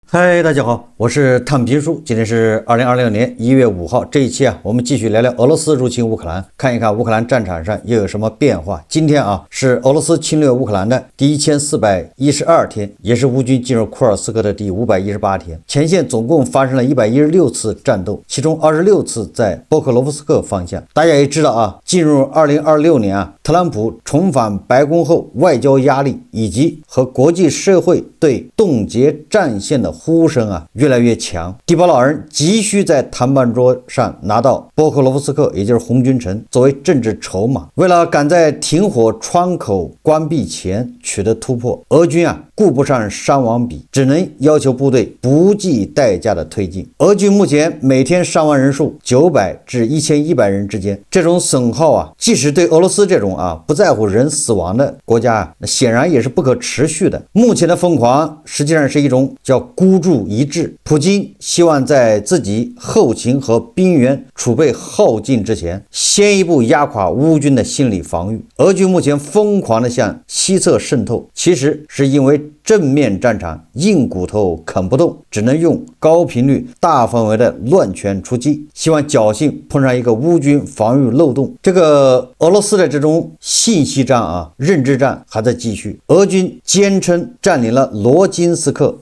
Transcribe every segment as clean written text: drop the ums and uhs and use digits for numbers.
嗨，大家好，我是探评书。今天是2026年1月5号，这一期我们继续聊聊俄罗斯入侵乌克兰，看一看乌克兰战场上又有什么变化。今天是俄罗斯侵略乌克兰的第1412天，也是乌军进入库尔斯克的第518天。前线总共发生了116次战斗，其中26次在波克罗夫斯克方向。大家也知道进入2026年特朗普重返白宫后，外交压力以及和国际社会对冻结战线的呼声越来越强。迪波老人急需在谈判桌上拿到波克罗夫斯克，也就是红军城，作为政治筹码。为了赶在停火窗口关闭前取得突破，俄军顾不上伤亡比，只能要求部队不计代价的推进。俄军目前每天伤亡人数900至1100人之间，这种损耗即使对俄罗斯这种不在乎人死亡的国家显然也是不可持续的。目前的疯狂实际上是一种叫孤注一掷。普京希望在自己后勤和兵员储备耗尽之前，先一步压垮乌军的心理防御。俄军目前疯狂地向西侧渗透，其实是因为正面战场硬骨头啃不动，只能用高频率大范围的乱拳出击，希望侥幸碰上一个乌军防御漏洞。这个俄罗斯的这种信息战认知战还在继续。俄军坚称占领了罗金斯克，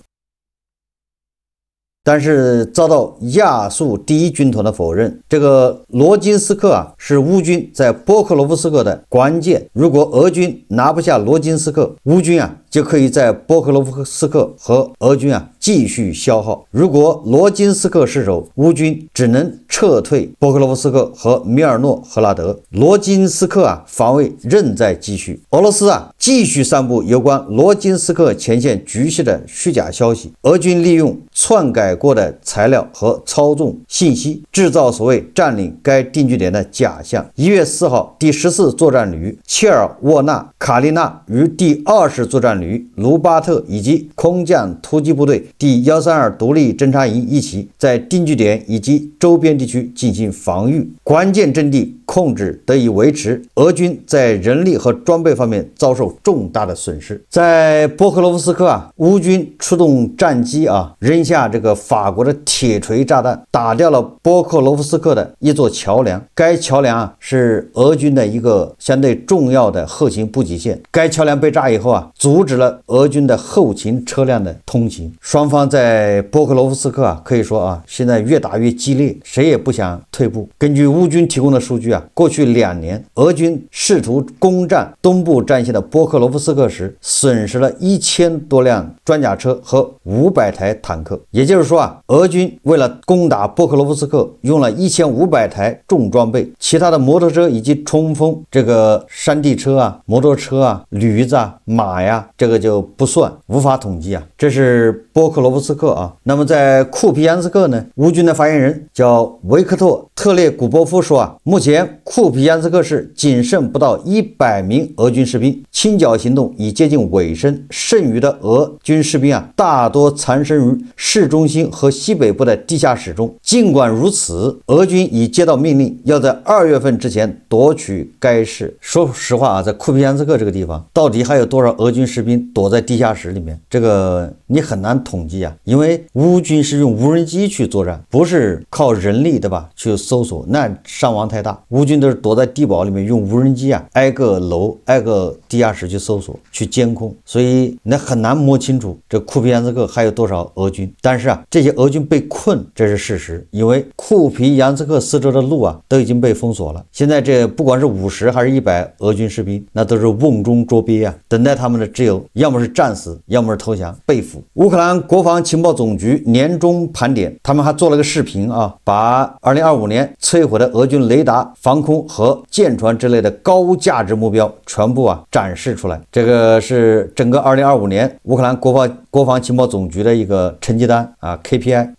但是遭到亚速第一军团的否认。这个罗金斯克是乌军在波克罗夫斯克的关键，如果俄军拿不下罗金斯克，乌军就可以在波克罗夫斯克和俄军继续消耗。如果罗金斯克失守，乌军只能撤退波克罗夫斯克和米尔诺赫拉德，罗金斯克防卫仍在继续。俄罗斯继续散布有关罗金斯克前线局势的虚假消息，俄军利用篡改过的材料和操纵信息，制造所谓占领该定居点的假象。1月4号，第14作战旅、切尔沃纳、卡利纳与第20作战旅、卢巴特以及空降突击部队第132独立侦察营一起在定居点以及周边地区进行防御，关键阵地控制得以维持。俄军在人力和装备方面遭受重大的损失。在波克罗夫斯克乌军出动战机扔下这个法国的铁锤炸弹，打掉了波克罗夫斯克的一座桥梁。该桥梁是俄军的一个相对重要的后勤补给线。该桥梁被炸以后阻止了俄军的后勤车辆的通行。双方在波克罗夫斯克可以说现在越打越激烈，谁也不想退步。根据乌军提供的数据过去2年，俄军试图攻占东部战线的波克罗夫斯克时，损失了1000多辆装甲车和500台坦克。也就是说俄军为了攻打波克罗夫斯克，用了1500台重装备，其他的摩托车以及冲锋这个山地车摩托车驴子马这个就不算，无法统计这是波克罗夫斯克那么在库皮扬斯克呢，乌军的发言人叫维克托特列古波夫说目前库皮扬斯克市仅剩不到100名俄军士兵，清剿行动已接近尾声，剩余的俄军士兵大多藏身于市中心和西北部的地下室中。尽管如此，俄军已接到命令，要在2月份之前夺取该市。说实话在库皮扬斯克这个地方，到底还有多少俄军士兵躲在地下室里面，这个你很难统计因为乌军是用无人机去作战，不是靠人力对吧去搜索，那伤亡太大。乌军都是躲在地堡里面，用无人机挨个楼挨个地下室去搜索去监控，所以那很难摸清楚这库皮扬斯克还有多少俄军。但是这些俄军被困，这是事实，因为库皮扬斯克四周的路都已经被封锁了。现在这不管是50还是100俄军士兵，那都是瓮中捉鳖等待他们的只有要么是战死，要么是投降被俘。乌克兰国防情报总局年终盘点，他们还做了个视频把2025年摧毁的俄军雷达、防空和舰船之类的高价值目标全部展示出来。这个是整个2025年乌克兰国防情报总局的一个成绩单KPI。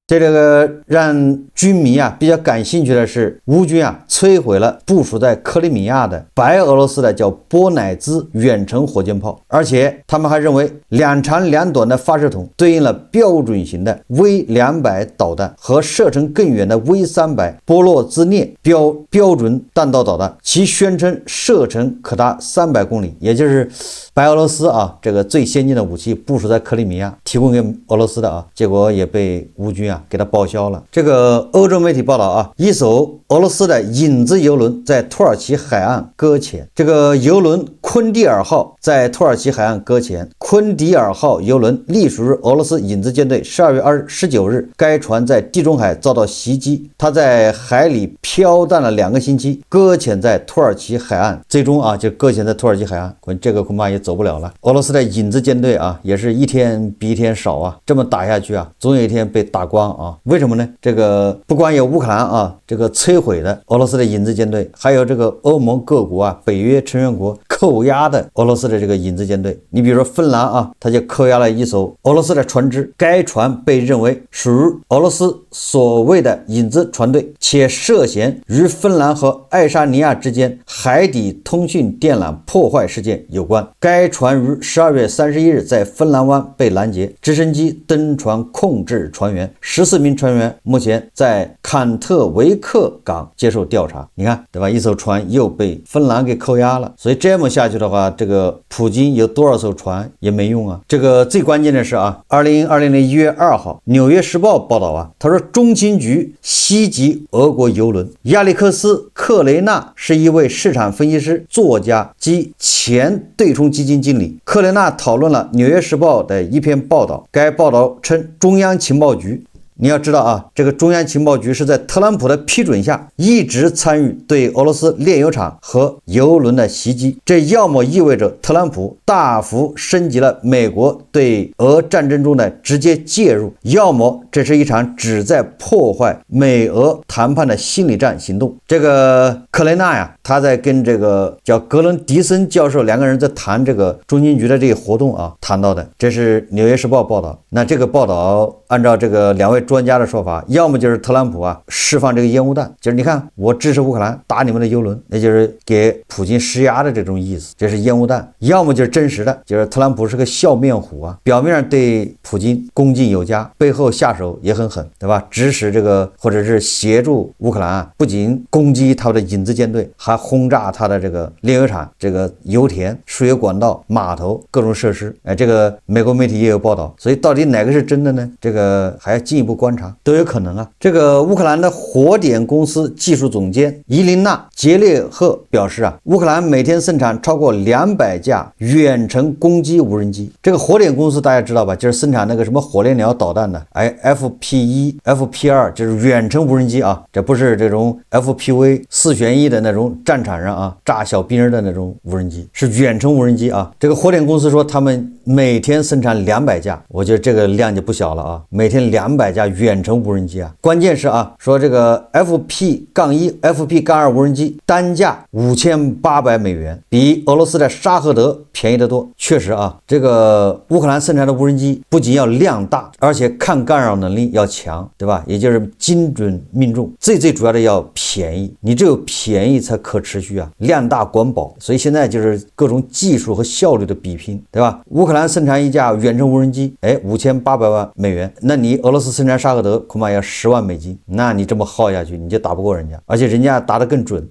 这个让军迷比较感兴趣的是，乌军摧毁了部署在克里米亚的白俄罗斯的叫波乃兹远程火箭炮，而且他们还认为2长2短的发射筒对应了标准型的 V200导弹和射程更远的 V300波洛兹涅标准弹道导弹，其宣称射程可达300公里，也就是白俄罗斯啊这个最先进的武器部署在克里米亚，提供给俄罗斯的啊，结果也被乌军啊给它报销了。这个欧洲媒体报道啊，一艘俄罗斯的影子油轮在土耳其海岸搁浅。这个油轮昆迪尔号在土耳其海岸搁浅。昆迪尔号油轮隶属于俄罗斯影子舰队。12月19日，该船在地中海遭到袭击，它在海里漂淡了2个星期，搁浅在土耳其海岸。最终啊，就搁浅在土耳其海岸，这个恐怕也走不了了。俄罗斯的影子舰队啊，也是一天比一天少啊，这么打下去啊，总有一天被打光啊。为什么呢？这个不光有乌克兰啊，这个摧毁的俄罗斯的影子舰队，还有这个欧盟各国啊，北约成员国扣押的俄罗斯的这个影子舰队。你比如说芬兰啊，它就扣押了一艘俄罗斯的船只，该船被认为属于俄罗斯所谓的影子船队，且涉嫌与芬兰和爱沙尼亚之间海底通讯电缆破坏事件有关。该船于12月31日在芬兰湾被拦截，直升机登船控制船员，14名船员目前在坎特维克港接受调查。你看，对吧？一艘船又被芬兰给扣押了，所以这么下去的话，这个普京有多少艘船也没用啊。这个最关键的是啊，2020年1月2号，《纽约时报》报道啊，他说中情局袭击俄国油轮。亚历克斯·克雷纳是一位市场分析师、作家及前对冲基金经理。克雷纳讨论了《纽约时报》的一篇报道，该报道称中央情报局，你要知道啊，这个中央情报局是在特朗普的批准下一直参与对俄罗斯炼油厂和油轮的袭击，这要么意味着特朗普大幅升级了美国对俄战争中的直接介入，要么这是一场旨在破坏美俄谈判的心理战行动。这个克雷纳呀，他在跟这个叫格伦迪森教授两个人在谈这个中情局的这个活动啊，谈到的，这是纽约时报报道。那这个报道按照这个两位专家的说法，要么就是特朗普啊释放这个烟雾弹，就是你看我支持乌克兰打你们的油轮，那就是给普京施压的这种意思，这是烟雾弹；要么就是真实的，就是特朗普是个笑面虎啊，表面上对普京恭敬有加，背后下手也很狠，对吧？指使这个或者是协助乌克兰啊，不仅攻击他的影子舰队，还轰炸他的这个炼油厂、这个油田、输油管道、码头各种设施。这个美国媒体也有报道，所以到底哪个是真的呢？这个还要进一步观察，都有可能啊。这个乌克兰的火点公司技术总监伊琳娜·杰列赫表示啊，乌克兰每天生产超过200架远程攻击无人机。这个火点公司大家知道吧，就是生产那个什么火烈鸟导弹的，FP1、FP2 就是远程无人机啊，这不是这种 FPV 4选1的那种战场上啊炸小兵的那种无人机，是远程无人机啊。这个火点公司说他们每天生产200架，我觉得这个量就不小了啊，每天200架远程无人机啊。关键是啊，说这个 FP-1、FP-2 无人机单价$5800，比俄罗斯的沙赫德便宜得多。确实啊，这个乌克兰生产的无人机不仅要量大，而且抗干扰能力要强，对吧？也就是精准命中，最主要的要便宜，你只有便宜才可持续啊，量大管饱。所以现在就是各种技术和效率的比拼，对吧？乌克兰生产一架远程无人机，$5800，那你俄罗斯生产沙赫德恐怕要10万美金，那你这么耗下去，你就打不过人家，而且人家打得更准。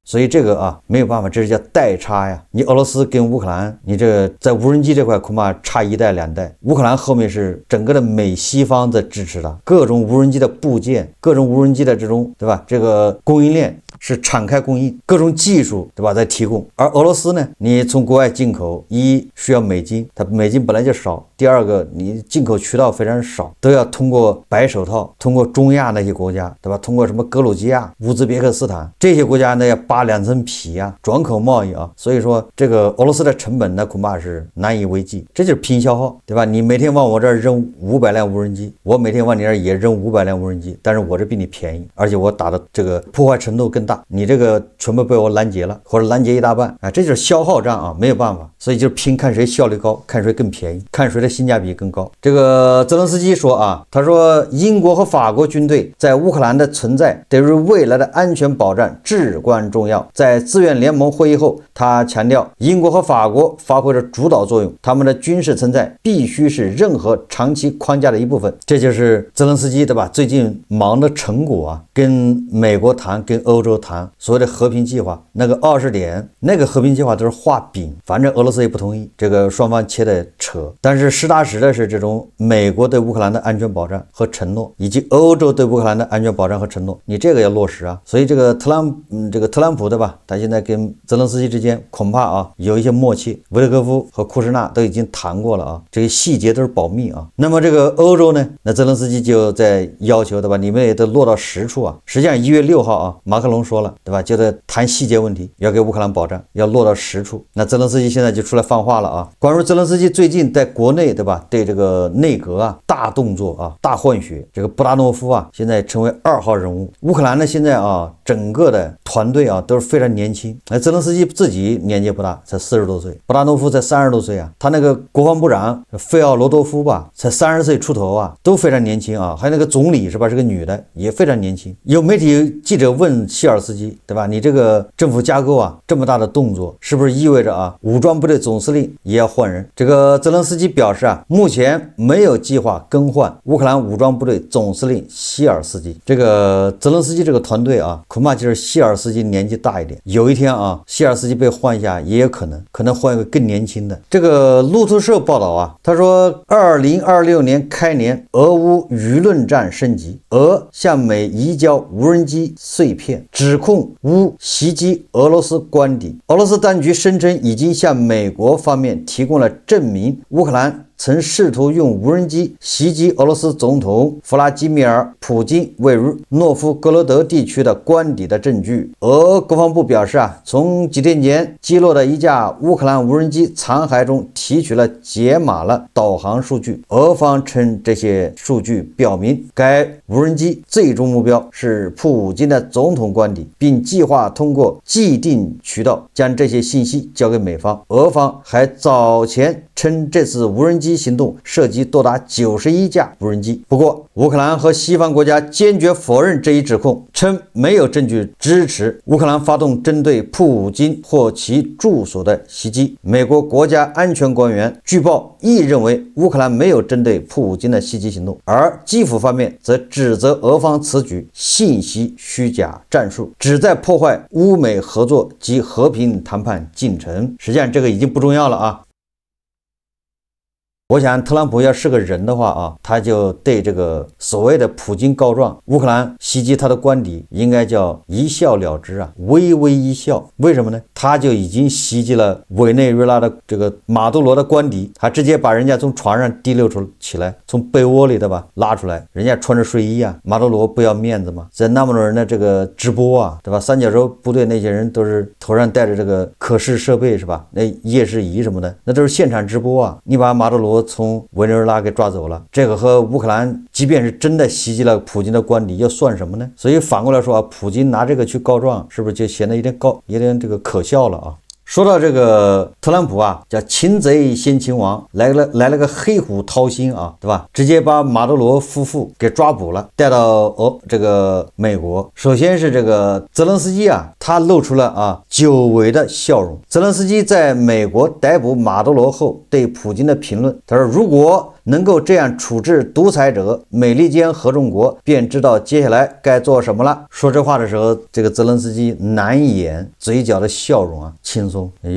所以这个啊没有办法，这是叫代差呀。你俄罗斯跟乌克兰，你这个在无人机这块恐怕差1代2代。乌克兰后面是整个的美西方在支持它，各种无人机的部件，各种无人机的这种，对吧？这个供应链是敞开供应，各种技术，对吧，在提供。而俄罗斯呢，你从国外进口，一需要美金，它美金本来就少，第二个你进口渠道非常少，都要通过白手套，通过中亚那些国家，对吧？通过什么格鲁吉亚、乌兹别克斯坦这些国家呢，要扒2层皮啊，转口贸易啊。所以说这个俄罗斯的成本呢，恐怕是难以为继，这就是拼消耗，对吧？你每天往我这儿扔500辆无人机，我每天往你这儿也扔500辆无人机，但是我这比你便宜，而且我打的这个破坏程度更大。打，你这个全部被我拦截了，或者拦截一大半啊，这就是消耗战啊，没有办法，所以就拼看谁效率高，看谁更便宜，看谁的性价比更高。这个泽连斯基说啊，他说英国和法国军队在乌克兰的存在对于未来的安全保障至关重要。在自愿联盟会议后，他强调英国和法国发挥着主导作用，他们的军事存在必须是任何长期框架的一部分。这就是泽连斯基对吧？最近忙的成果啊，跟美国谈，跟欧洲谈所谓的和平计划，那个20点那个和平计划都是画饼，反正俄罗斯也不同意，这个双方切的扯。但是实打实的是这种美国对乌克兰的安全保障和承诺，以及欧洲对乌克兰的安全保障和承诺，你这个要落实啊。所以这个特朗普对吧？他现在跟泽连斯基之间恐怕啊有一些默契，维特科夫和库什纳都已经谈过了啊，这些细节都是保密啊。那么这个欧洲呢，那泽连斯基就在要求对吧？你们也都落到实处啊。实际上1月6号啊，马克龙说了对吧？就在谈细节问题，要给乌克兰保障，要落到实处。那泽连斯基现在就出来放话了啊。关于泽连斯基最近在国内对吧？对这个内阁啊大动作啊，大换血，这个布达诺夫啊现在成为2号人物。乌克兰呢现在啊整个的团队啊都是非常年轻，泽连斯基自己年纪不大，才40多岁，布达诺夫才30多岁啊，他那个国防部长费奥罗多夫吧才30岁出头啊，都非常年轻啊。还有那个总理是吧，是个女的，也非常年轻。有媒体记者问希尔斯基对吧，你这个政府架构啊这么大的动作，是不是意味着啊武装部队总司令也要换人？这个泽连斯基表示啊，目前没有计划更换乌克兰武装部队总司令希尔斯基。这个泽连斯基这个团队啊，恐怕就是希尔斯基年纪大一点，有一天啊希尔斯基被换下也有可能换一个更年轻的。这个路透社报道啊，他说2026年开年，俄乌舆论战升级，俄向美移交无人机碎片，指控乌袭击俄罗斯官邸。俄罗斯当局声称已经向美国方面提供了证明乌克兰曾试图用无人机袭击俄罗斯总统弗拉基米尔·普京位于诺夫哥罗德地区的官邸的证据。俄国防部表示啊，从几天前击落的一架乌克兰无人机残骸中提取了解码了导航数据。俄方称这些数据表明该无人机最终目标是普京的总统官邸，并计划通过既定渠道将这些信息交给美方。俄方还早前称这次无人机行动涉及多达91架无人机。不过乌克兰和西方国家坚决否认这一指控，称没有证据支持乌克兰发动针对普京或其住所的袭击。美国国家安全官员据报亦认为乌克兰没有针对普京的袭击行动，而基辅方面则指责俄方此举信息虚假战术，旨在破坏乌美合作及和平谈判进程。实际上这个已经不重要了啊。我想特朗普要是个人的话啊，他就对这个所谓的普京告状，乌克兰袭击他的官邸，应该叫一笑了之啊，微微一笑。为什么呢？他就已经袭击了委内瑞拉的这个马杜罗的官邸，他直接把人家从床上提溜起来，从被窝里的吧拉出来，人家穿着睡衣啊，马杜罗不要面子吗？在那么多人的这个直播啊，对吧？三角洲部队那些人都是头上戴着这个可视设备是吧？那夜视仪什么的，那都是现场直播啊。你把马杜罗从委内瑞拉给抓走了，这个和乌克兰即便是真的袭击了普京的官邸，又算什么呢？所以反过来说啊，普京拿这个去告状，是不是就显得有点这个可笑了啊？说到这个特朗普啊，叫擒贼先擒王，来了个黑虎掏心啊，对吧？直接把马杜罗夫妇给抓捕了，带到这个美国。首先是这个泽连斯基啊，他露出了啊久违的笑容。泽连斯基在美国逮捕马杜罗后对普京的评论，他说如果能够这样处置独裁者，美利坚合众国便知道接下来该做什么了。说这话的时候，这个泽连斯基难掩嘴角的笑容啊，轻松。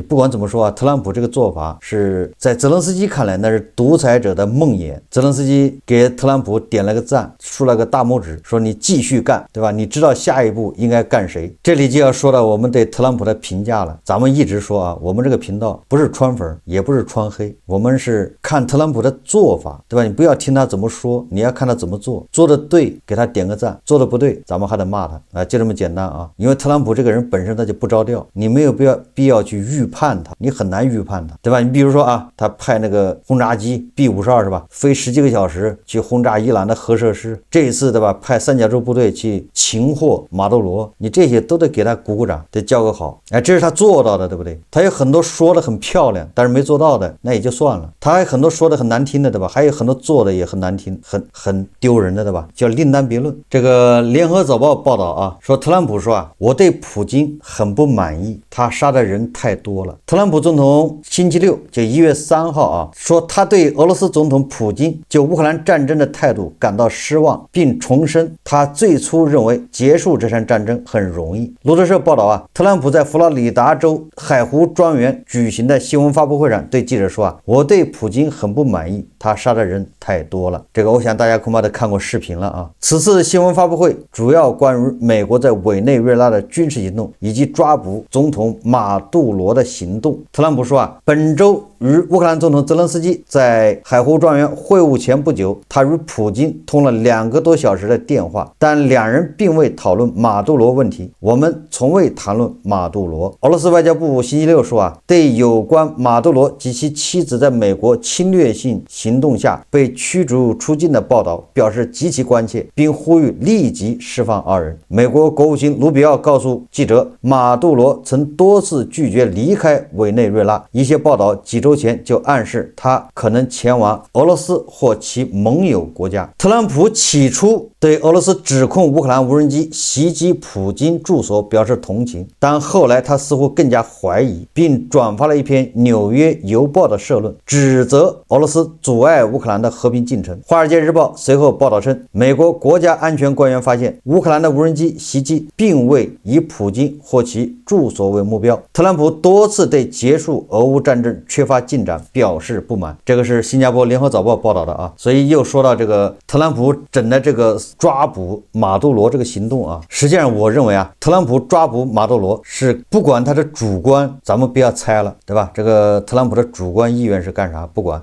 不管怎么说啊，特朗普这个做法是在泽连斯基看来那是独裁者的梦魇。泽连斯基给特朗普点了个赞，竖了个大拇指，说你继续干，对吧？你知道下一步应该干谁。这里就要说到我们对特朗普的评价了。咱们一直说啊，我们这个频道不是川粉，也不是川黑，我们是看特朗普的做做法，对吧？你不要听他怎么说，你要看他怎么做，做的对给他点个赞，做的不对咱们还得骂他啊，就这么简单啊。因为特朗普这个人本身他就不着调，你没有必要去预判他，你很难预判他，对吧？你比如说啊，他派那个轰炸机 B-52是吧，飞10几个小时去轰炸伊朗的核设施，这一次对吧，派三角洲部队去擒获马杜罗，你这些都得给他鼓鼓掌，得叫个好。哎，这是他做到的，对不对？他有很多说的很漂亮，但是没做到的，那也就算了。他还有很多说的很难听的，对吧？还有很多做的也很难听，很丢人的，对吧？叫另当别论。这个联合早报报道啊，说特朗普说啊，我对普京很不满意，他杀的人太多了。特朗普总统星期六就1月3号啊，说他对俄罗斯总统普京就乌克兰战争的态度感到失望，并重申他最初认为结束这场战争很容易。路透社报道啊，特朗普在佛罗里达州海湖庄园举行的新闻发布会上对记者说啊，我对普京很不满意，他杀的人太多了。这个我想大家恐怕都看过视频了啊。此次新闻发布会主要关于美国在委内瑞拉的军事行动以及抓捕总统马杜罗的行动。特朗普说啊，本周与乌克兰总统泽连斯基在海湖庄园会晤前不久，他与普京通了2个多小时的电话，但两人并未讨论马杜罗问题。我们从未谈论马杜罗。俄罗斯外交部星期六说啊，对有关马杜罗及其妻子在美国侵略性行动下被驱逐出境的报道表示极其关切，并呼吁立即释放2人。美国国务卿卢比奥告诉记者，马杜罗曾多次拒绝离开委内瑞拉，一些报道几周前就暗示他可能前往俄罗斯或其盟友国家。特朗普起初对俄罗斯指控乌克兰无人机袭击普京住所表示同情，但后来他似乎更加怀疑，并转发了一篇《纽约邮报》的社论，指责俄罗斯阻碍乌克兰的和平进程。《华尔街日报》随后报道称，美国国家安全官员发现乌克兰的无人机袭击并未以普京或其住所为目标。特朗普多次对结束俄乌战争缺乏进展表示不满。这个是新加坡联合早报报道的啊，所以又说到这个特朗普整的这个抓捕马杜罗这个行动啊，实际上我认为啊，特朗普抓捕马杜罗是不管他的主观，咱们不要猜了，对吧？这个特朗普的主观意愿是干啥？不管。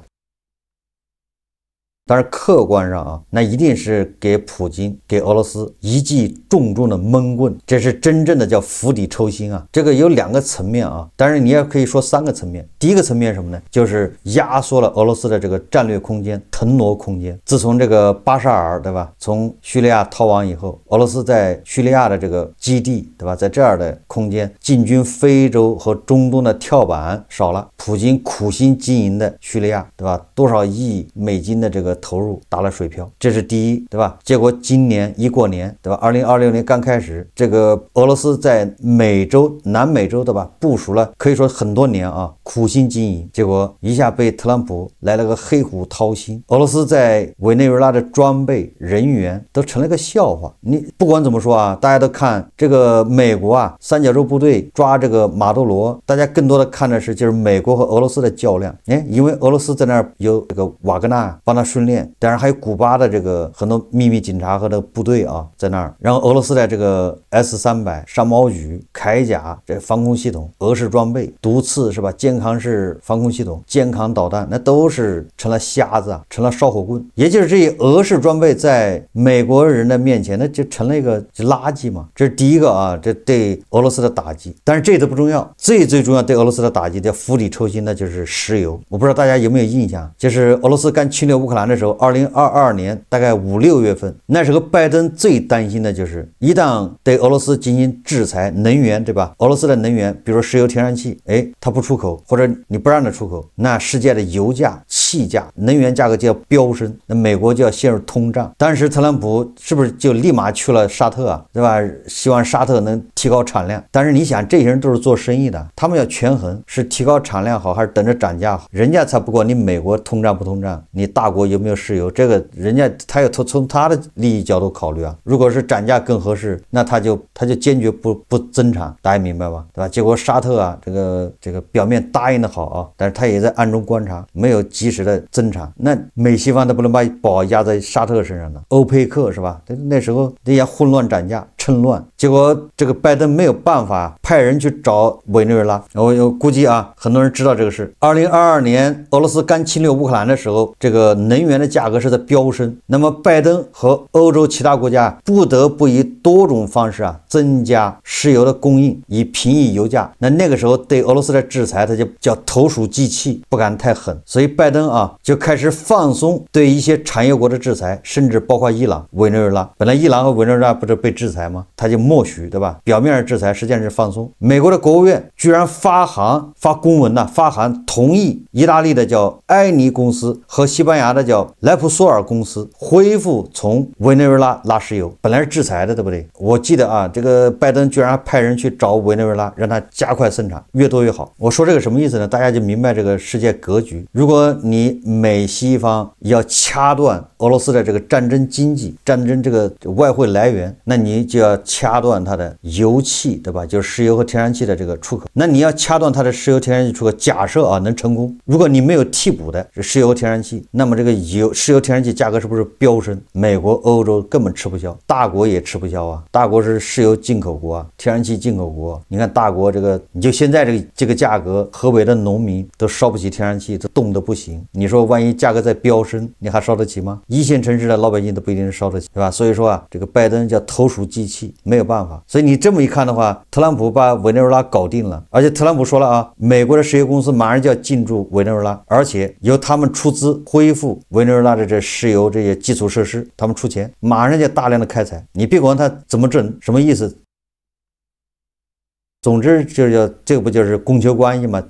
但是客观上啊，那一定是给普京、给俄罗斯一记重重的闷棍，这是真正的叫釜底抽薪啊。这个有2个层面啊，当然你也可以说3个层面。第一个层面是什么呢？就是压缩了俄罗斯的这个战略空间、腾挪空间。自从这个巴沙尔，对吧，从叙利亚逃亡以后，俄罗斯在叙利亚的这个基地，对吧，在这样的空间进军非洲和中东的跳板少了。普京苦心经营的叙利亚，对吧，多少亿美金的这个投入打了水漂，这是第一，对吧？结果今年一过年，对吧？2026年刚开始，这个俄罗斯在南美洲，对吧？部署了可以说很多年啊，苦心经营，结果一下被特朗普来了个黑虎掏心。俄罗斯在委内瑞拉的装备人员都成了个笑话。你不管怎么说啊，大家都看这个美国啊，三角洲部队抓这个马杜罗，大家更多的看的是就是美国和俄罗斯的较量。因为俄罗斯在那儿有这个瓦格纳帮他训练，当然还有古巴的这个很多秘密警察和这个部队啊在那儿。然后俄罗斯的这个 S-300山毛榉、铠甲这防空系统、俄式装备、毒刺是吧？肩扛式防空系统、肩扛导弹，那都是成了瞎子啊，成了烧火棍。也就是这些俄式装备在美国人的面前，那就成了一个垃圾嘛。这是第一个啊，这对俄罗斯的打击。但是这都不重要，最重要对俄罗斯的打击叫釜底抽薪的就是石油。我不知道大家有没有印象，就是俄罗斯刚侵略乌克兰的时候，2022年大概5、6月份，那时候拜登最担心的就是一旦对俄罗斯进行制裁，能源对吧？俄罗斯的能源，比如说石油、天然气，它不出口，或者你不让它出口，那世界的油价、气价、能源价格就要飙升，那美国就要陷入通胀。当时特朗普是不是就立马去了沙特啊，对吧？希望沙特能提高产量。但是你想，这些人都是做生意的，他们要权衡是提高产量好还是等着涨价好，人家才不管你美国通胀不通胀，你大国有没有石油，这个人家他要从他的利益角度考虑啊。如果是涨价更合适，那他就坚决不增产，大家明白吧？对吧？结果沙特啊，这个表面答应的好啊，但是他也在暗中观察，没有及时的增产。那美西方都不能把宝压在沙特身上的，欧佩克是吧？那时候那些混乱涨价，趁乱。结果这个拜登没有办法派人去找委内瑞拉。我估计啊，很多人知道这个事。2022年俄罗斯刚侵略乌克兰的时候，这个能源的价格是在飙升。那么拜登和欧洲其他国家不得不以多种方式增加石油的供应，以平抑油价。那个时候对俄罗斯的制裁，它就叫投鼠忌器，不敢太狠。所以拜登就开始放松对一些产业国的制裁，甚至包括伊朗、委内瑞拉。本来伊朗和委内瑞拉不是被制裁吗？他就默许，对吧？表面是制裁，实际上是放松。美国的国务院居然发公文发函同意意大利的叫埃尼公司和西班牙的叫莱普索尔公司恢复从委内瑞拉拉石油。本来是制裁的，对不对？我记得这个拜登居然还派人去找委内瑞拉，让他加快生产，越多越好。我说这个什么意思呢？大家就明白这个世界格局。如果你美西方要掐断俄罗斯的这个战争经济、战争这个外汇来源，那你就要掐断它的油气，对吧？就是石油和天然气的这个出口。那你要掐断它的石油天然气出口，假设能成功，如果你没有替补的石油和天然气，那么这个石油天然气价格是不是飙升？美国、欧洲根本吃不消，大国也吃不消大国是石油进口国天然气进口国。你看大国你就现在这个价格，河北的农民都烧不起天然气，都冻得不行。你说万一价格再飙升，你还烧得起吗？一线城市的老百姓都不一定烧得起，对吧？所以说这个拜登叫投鼠忌器，没有办法。所以你这么一看的话，特朗普把委内瑞拉搞定了，而且特朗普说了美国的石油公司马上就要进驻委内瑞拉，而且由他们出资恢复委内瑞拉的这石油这些基础设施，他们出钱，马上就大量的开采。你别管他怎么挣，什么意思？总之就是这个不就是供求关系嘛，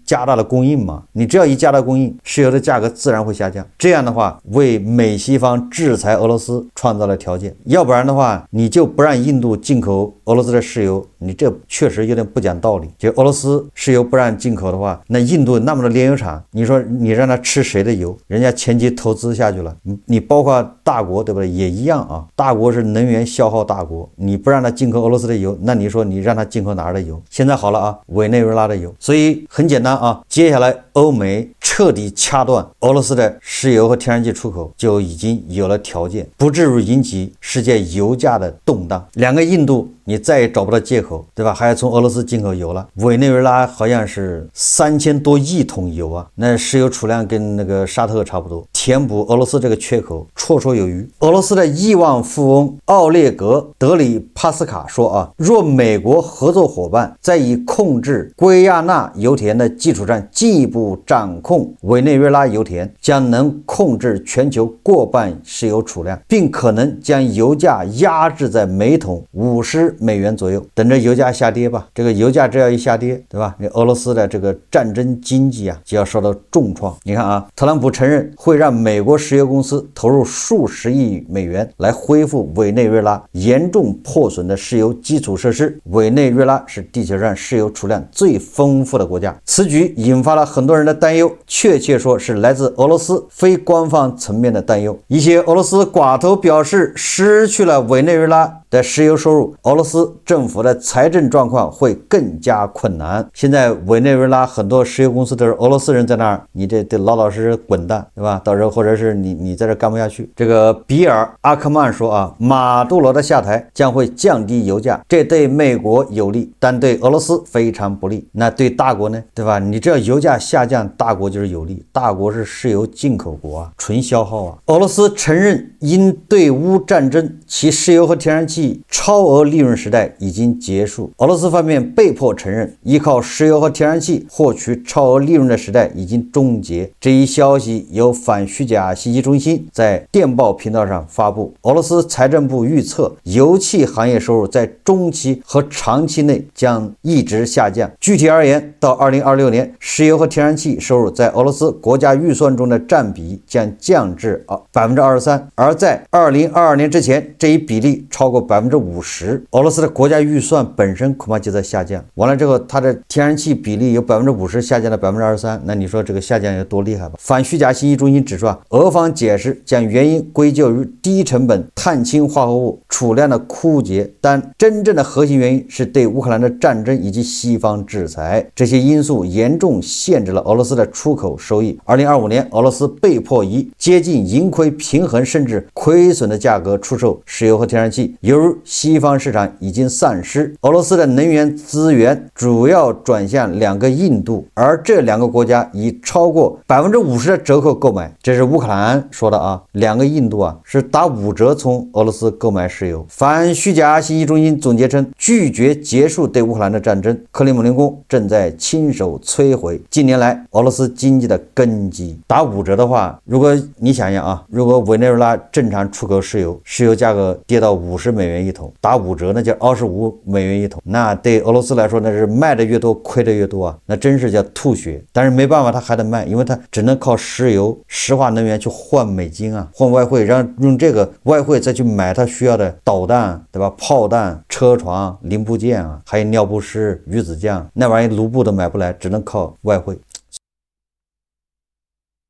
加大了供应嘛。你只要一加大供应，石油的价格自然会下降。这样的话，为美西方制裁俄罗斯创造了条件。要不然的话，你就不让印度进口俄罗斯的石油，你这确实有点不讲道理。就俄罗斯石油不让进口的话，那印度那么多炼油厂，你说你让他吃谁的油？人家前期投资下去了，你包括大国，对不对？也一样大国是能源消耗大国，你不让他进口俄罗斯的油，那你说你让他进口哪儿的油？现在好了委内瑞拉的油。所以很简单接下来欧美彻底掐断俄罗斯的石油和天然气出口，就已经有了条件，不至于引起世界油价的动荡。两个印度你再也找不到借口，对吧？还要从俄罗斯进口油了。委内瑞拉好像是3000多亿桶油那石油储量跟那个沙特差不多，填补俄罗斯这个缺口绰绰有余。俄罗斯的亿万富翁奥列格·德里帕斯卡说若美国合作伙伴在以控制圭亚那油田的基础上进一步掌控委内瑞拉油田，将能控制全球过半石油储量，并可能将油价压制在每桶50美元左右。等着油价下跌吧。这个油价只要一下跌，对吧？你俄罗斯的这个战争经济就要受到重创。你看特朗普承认会让美国石油公司投入数十亿美元来恢复委内瑞拉严重破损的石油基础设施。委内瑞拉是地球上石油储量最丰富的国家。此举引发了很多人的担忧，确切说是来自俄罗斯非官方层面的担忧。一些俄罗斯寡头表示，失去了委内瑞拉的石油收入，俄罗斯政府的财政状况会更加困难。现在委内瑞拉很多石油公司都是俄罗斯人在那儿，你得老老实实滚蛋，对吧？到时候或者是你在这干不下去。这个比尔·阿克曼说马杜罗的下台将会降低油价，这对美国有利，但对俄罗斯非常不利。那对大国呢，对吧？你只要油价下降，大国就是有利。大国是石油进口国纯消耗俄罗斯承认因对乌战争，其石油和天然气超额利润时代已经结束。俄罗斯方面被迫承认，依靠石油和天然气获取超额利润的时代已经终结。这一消息由反虚假信息中心在电报频道上发布。俄罗斯财政部预测，油气行业收入在中期和长期内将一直下降。具体而言，到2026年，石油和天然气收入在俄罗斯国家预算中的占比将降至23%，而在2022年之前，这一比例超过50%。俄罗斯的国家预算本身恐怕就在下降，完了之后，它的天然气比例由50%下降到23%，那你说这个下降有多厉害吧？反虚假信息中心指出俄方解释将原因归咎于低成本碳氢化合物储量的枯竭，但真正的核心原因是对乌克兰的战争以及西方制裁，这些因素严重限制了俄罗斯的出口收益。2025年，俄罗斯被迫以接近盈亏平衡甚至亏损的价格出售石油和天然气，犹由于西方市场已经丧失，俄罗斯的能源资源主要转向2个印度，而这2个国家以超过50%的折扣购买。这是乌克兰说的啊，2个印度啊是打5折从俄罗斯购买石油。反虚假信息中心总结称，拒绝结束对乌克兰的战争，克里姆林宫正在亲手摧毁近年来俄罗斯经济的根基。打5折的话，如果你想想啊，如果委内瑞拉正常出口石油，石油价格跌到50美元一桶，打5折那叫25美元一桶，那对俄罗斯来说那是卖的越多亏的越多啊，那真是叫吐血。但是没办法，他还得卖，因为他只能靠石油、石化能源去换美金啊，换外汇，然后用这个外汇再去买他需要的导弹，对吧？炮弹、车床、零部件啊，还有尿不湿、鱼子酱，那玩意卢布都买不来，只能靠外汇。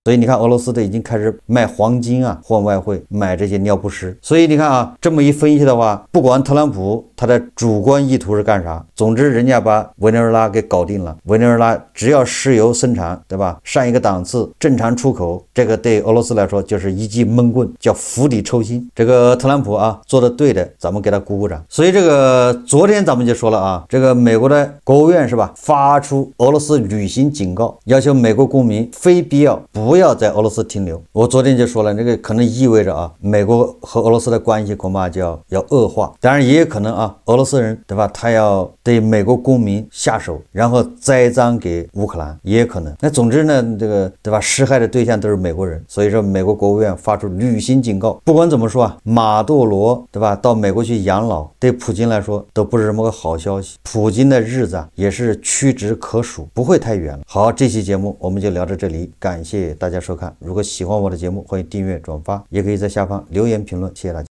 所以你看，俄罗斯都已经开始卖黄金啊，换外汇买这些尿不湿。所以你看啊，这么一分析的话，不管特朗普他的主观意图是干啥，总之人家把委内瑞拉给搞定了。委内瑞拉只要石油生产，对吧？上一个档次，正常出口，这个对俄罗斯来说就是一记闷棍，叫釜底抽薪。这个特朗普啊做的对的，咱们给他鼓鼓掌。所以这个昨天咱们就说了啊，这个美国的国务院是吧，发出俄罗斯旅行警告，要求美国公民非必要不要在俄罗斯停留。我昨天就说了，这个可能意味着啊，美国和俄罗斯的关系恐怕就要恶化。当然也有可能啊，俄罗斯人对吧，他要对美国公民下手，然后栽赃给乌克兰，也有可能。那总之呢，这个对吧，施害的对象都是美国人，所以说美国国务院发出旅行警告。不管怎么说啊，马杜罗对吧，到美国去养老，对普京来说都不是什么个好消息。普京的日子啊，也是屈指可数，不会太远了。好，这期节目我们就聊到这里，感谢大家收看。如果喜欢我的节目，欢迎订阅、转发，也可以在下方留言评论。谢谢大家。